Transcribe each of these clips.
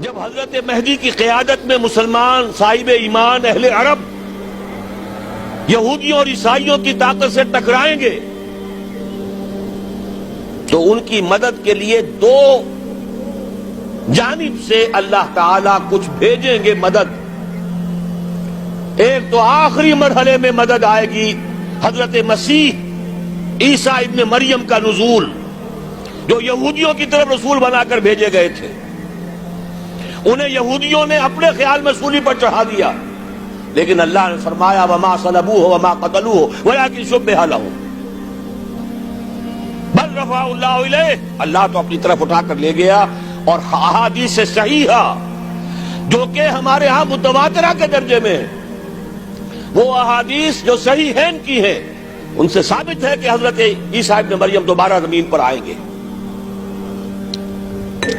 جب حضرت مہدی کی قیادت میں مسلمان صاحب ایمان اہل عرب یہودیوں اور عیسائیوں کی طاقت سے ٹکرائیں گے تو ان کی مدد کے لیے دو جانب سے اللہ تعالی کچھ بھیجیں گے مدد. ایک تو آخری مرحلے میں مدد آئے گی حضرت مسیح عیسیٰ ابن مریم کا نزول، جو یہودیوں کی طرف رسول بنا کر بھیجے گئے تھے. انہیں یہودیوں نے اپنے خیال میں سولی پر چڑھا دیا، لیکن اللہ نے فرمایا وما صلبوہ وما قتلوہ ولکن شبہ لہم بل رفعہ اللہ الیہ. اللہ تو اپنی طرف اٹھا کر لے گیا. اور احادیث صحیحہ جو کہ ہمارے ہاں متواترہ کے درجے میں، وہ احادیث جو صحیحین کی ہیں، ان سے ثابت ہے کہ حضرت عیسیٰ ابن مریم دوبارہ زمین پر آئیں گے.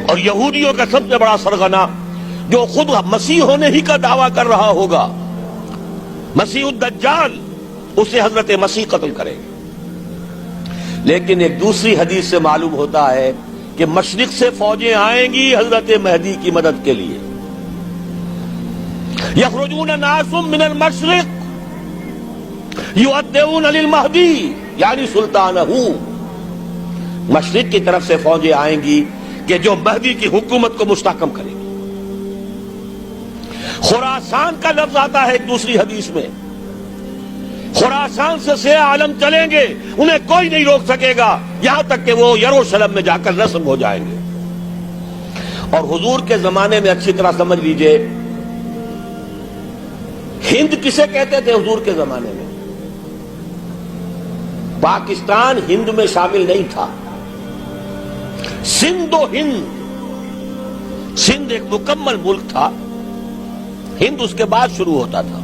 اور یہودیوں کا سب سے بڑا سرغنہ جو خود مسیح ہونے ہی کا دعویٰ کر رہا ہوگا، مسیح الدجال، اسے حضرت مسیح قتل کرے گے. لیکن ایک دوسری حدیث سے معلوم ہوتا ہے کہ مشرق سے فوجیں آئیں گی حضرت مہدی کی مدد کے لیے. یخرجون ناس من المشرق یؤدون للمہدی یعنی سلطانہ. مشرق کی طرف سے فوجیں آئیں گی کہ جو مہدی کی حکومت کو مستحکم کرے گی. خراسان کا لفظ آتا ہے ایک دوسری حدیث میں. خراسان سے سیاہ عالم چلیں گے، انہیں کوئی نہیں روک سکے گا یہاں تک کہ وہ یروشلم میں جا کر نصب ہو جائیں گے. اور حضور کے زمانے میں اچھی طرح سمجھ لیجئے، ہند کسے کہتے تھے حضور کے زمانے میں؟ پاکستان ہند میں شامل نہیں تھا. سندھ و ہند، سندھ ایک مکمل ملک تھا، ہند اس کے بعد شروع ہوتا تھا.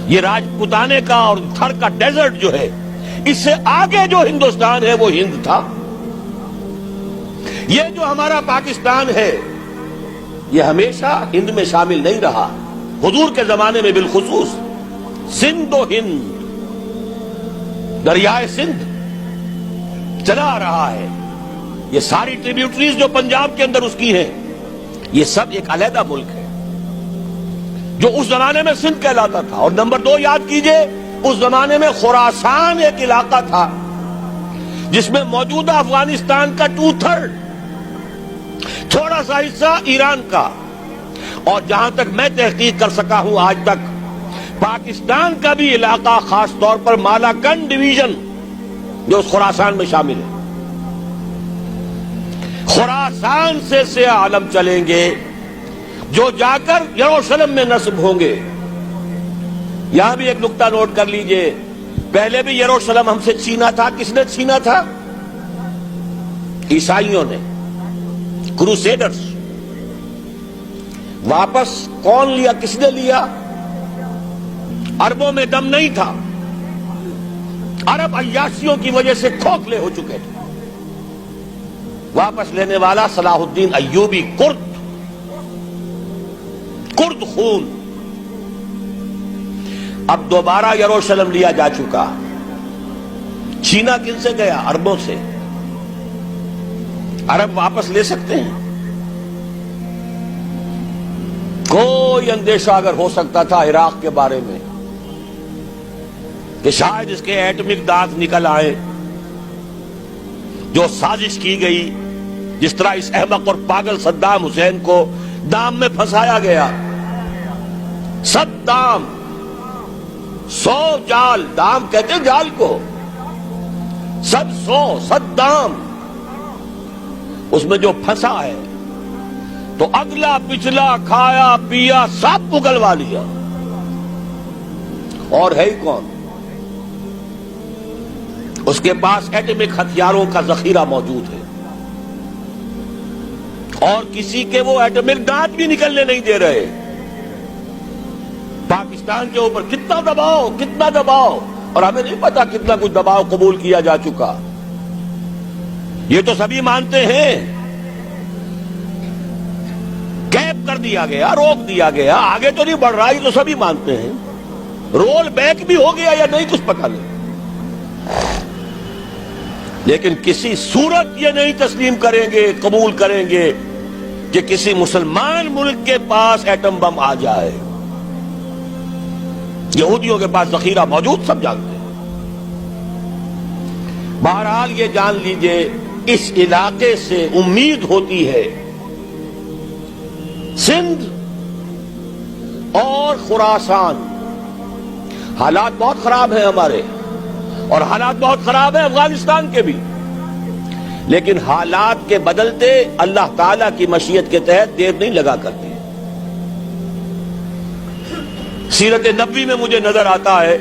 یہ راجپوتانے کا اور تھر کا ڈیزرٹ جو ہے، اس سے آگے جو ہندوستان ہے وہ ہند تھا. یہ جو ہمارا پاکستان ہے یہ ہمیشہ ہند میں شامل نہیں رہا. حضور کے زمانے میں بالخصوص سندھ و ہند، دریائے سندھ چلا آ رہا ہے. یہ ساری ٹریبیوٹریز جو پنجاب کے اندر اس کی ہیں، یہ سب ایک علیحدہ ملک ہے جو اس زمانے میں سندھ کہلاتا تھا. اور نمبر 2 یاد کیجئے، اس زمانے میں خراسان ایک علاقہ تھا جس میں موجودہ افغانستان کا 2/3، تھوڑا سا حصہ ایران کا، اور جہاں تک میں تحقیق کر سکا ہوں آج تک پاکستان کا بھی علاقہ، خاص طور پر مالاکنڈ ڈویژن جو اس خراسان میں شامل ہے. خراسان سے سیاہ عالم چلیں گے جو جا کر یروشلم میں نصب ہوں گے. یہاں بھی ایک نقطہ نوٹ کر لیجئے، پہلے بھی یروشلم ہم سے چھینا تھا. کس نے چھینا تھا؟ عیسائیوں نے، کروسیڈرز. واپس کون لیا؟ کس نے لیا؟ عربوں میں دم نہیں تھا، عرب عیاشیوں کی وجہ سے کھوکھلے ہو چکے تھے. واپس لینے والا صلاح الدین ایوبی، کرد خون. اب دوبارہ یروشلم لیا جا چکا. چھینا کن سے گیا؟ عربوں سے. عرب واپس لے سکتے ہیں؟ کوئی اندیشہ اگر ہو سکتا تھا عراق کے بارے میں کہ شاید اس کے ایٹمک دانت نکل آئے، جو سازش کی گئی، جس طرح اس احمق اور پاگل صدام حسین کو دام میں پھنسایا گیا. صدام 100 جال، دام کہتے ہیں جال کو، 100 اس میں جو پھنسا ہے تو اگلا پچھلا کھایا پیا سب اگلوا لیا. اور ہے ہی کون؟ اس کے پاس ایٹمک ہتھیاروں کا ذخیرہ موجود ہے، اور کسی کے وہ ایٹمک دانت بھی نکلنے نہیں دے رہے. پاکستان کے اوپر کتنا دباؤ، اور ہمیں نہیں پتا کتنا کچھ دباؤ قبول کیا جا چکا. یہ تو سبھی مانتے ہیں. کیپ کر دیا گیا، روک دیا گیا، آگے تو نہیں بڑھ رہا، یہ تو سبھی مانتے ہیں. رول بیک بھی ہو گیا یا نہیں کچھ پتہ نہیں. لیکن کسی صورت یہ نہیں تسلیم کریں گے، قبول کریں گے کہ کسی مسلمان ملک کے پاس ایٹم بم آ جائے. یہودیوں کے پاس ذخیرہ موجود، سب جانتے ہیں. بہرحال یہ جان لیجئے اس علاقے سے امید ہوتی ہے سندھ اور خراسان. حالات بہت خراب ہیں ہمارے، اور حالات بہت خراب ہیں افغانستان کے بھی، لیکن حالات کے بدلتے اللہ تعالیٰ کی مشیت کے تحت دیر نہیں لگا کرتے. سیرت نبوی میں مجھے نظر آتا ہے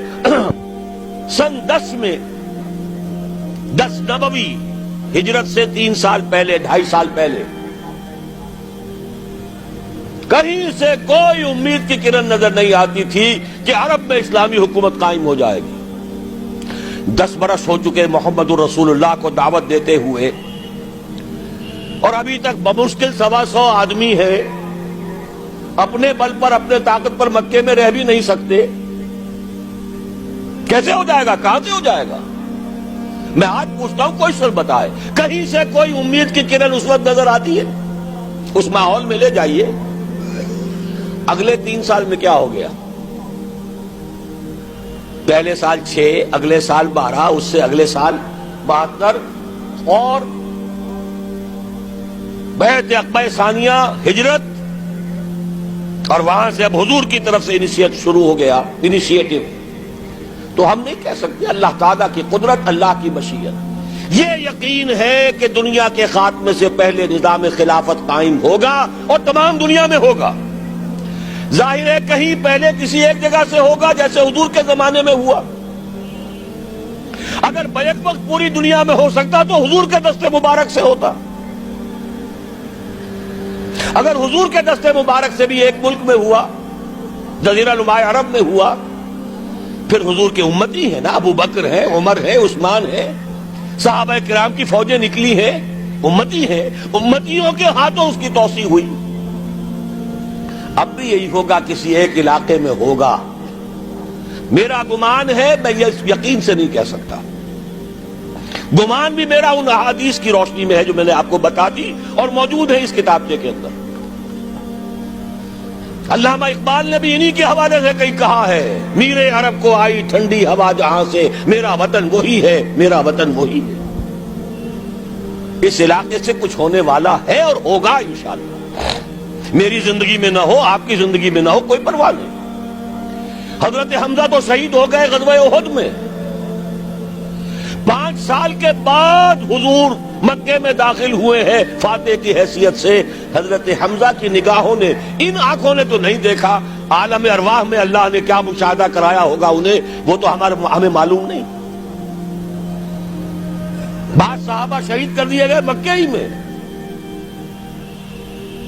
سن 10 میں 10 نبوی ہجرت سے 3 سال پہلے 2.5 سال پہلے کہیں سے کوئی امید کی کرن نظر نہیں آتی تھی کہ عرب میں اسلامی حکومت قائم ہو جائے گی. 10 برس ہو چکے محمد الرسول اللہ کو دعوت دیتے ہوئے، اور ابھی تک بمشکل 125 آدمی ہے. اپنے بل پر اپنے طاقت پر مکے میں رہ بھی نہیں سکتے. کیسے ہو جائے گا؟ کہاں سے ہو جائے گا؟ میں آج پوچھتا ہوں، کوئی سر بتائے کہیں سے کوئی امید کی کرن اس وقت نظر آتی ہے؟ اس ماحول میں لے جائیے. اگلے 3 سال میں کیا ہو گیا؟ پہلے سال 6، اگلے سال 12، اس سے اگلے سال 72، اور بیعت عقبہ ثانیہ ہجرت، اور وہاں سے اب حضور کی طرف سے انیشیٹ شروع ہو گیا، انیشیٹو. تو ہم نہیں کہہ سکتے اللہ تعالیٰ کی قدرت، اللہ کی مشیت. یہ یقین ہے کہ دنیا کے خاتمے سے پہلے نظام خلافت قائم ہوگا، اور تمام دنیا میں ہوگا. ظاہر ہے کہیں پہلے کسی ایک جگہ سے ہوگا، جیسے حضور کے زمانے میں ہوا. اگر بیک وقت پوری دنیا میں ہو سکتا تو حضور کے دست مبارک سے ہوتا. اگر حضور کے دست مبارک سے بھی ایک ملک میں ہوا، جزیرہ نما عرب میں ہوا، پھر حضور کے امتی ہیں نا، ابو بکر ہے، عمر ہے، عثمان ہے، صحابہ کرام کی فوجیں نکلی ہیں، امتی ہیں. امتیوں کے ہاتھوں اس کی توسیع ہوئی. اب بھی یہی ہوگا، کسی ایک علاقے میں ہوگا. میرا گمان ہے، میں یہ یقین سے نہیں کہہ سکتا. گمان بھی میرا ان احادیث کی روشنی میں ہے جو میں نے آپ کو بتا دی اور موجود ہے اس کتابچے کے اندر. علامہ اقبال نے بھی انہی کے حوالے سے کئی کہا ہے، میرے عرب کو آئی ٹھنڈی ہوا جہاں سے، میرا وطن وہی ہے، میرا وطن وہی ہے. اس علاقے سے کچھ ہونے والا ہے اور ہوگا انشاءاللہ. میری زندگی میں نہ ہو، آپ کی زندگی میں نہ ہو، کوئی پرواہ نہیں. حضرت حمزہ تو شہید ہو گئے غزوہ احد میں. 5 سال کے بعد حضور مکے میں داخل ہوئے ہیں فاتح کی حیثیت سے. حضرت حمزہ کی نگاہوں نے، ان آنکھوں نے تو نہیں دیکھا، عالم ارواح میں اللہ نے کیا مشاہدہ کرایا ہوگا انہیں، وہ تو ہمیں معلوم نہیں. بعض صحابہ شہید کر دیے گئے مکے ہی میں.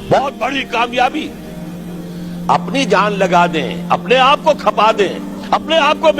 بہت بڑی کامیابی. اپنی جان لگا دیں، اپنے آپ کو کھپا دیں، اپنے آپ کو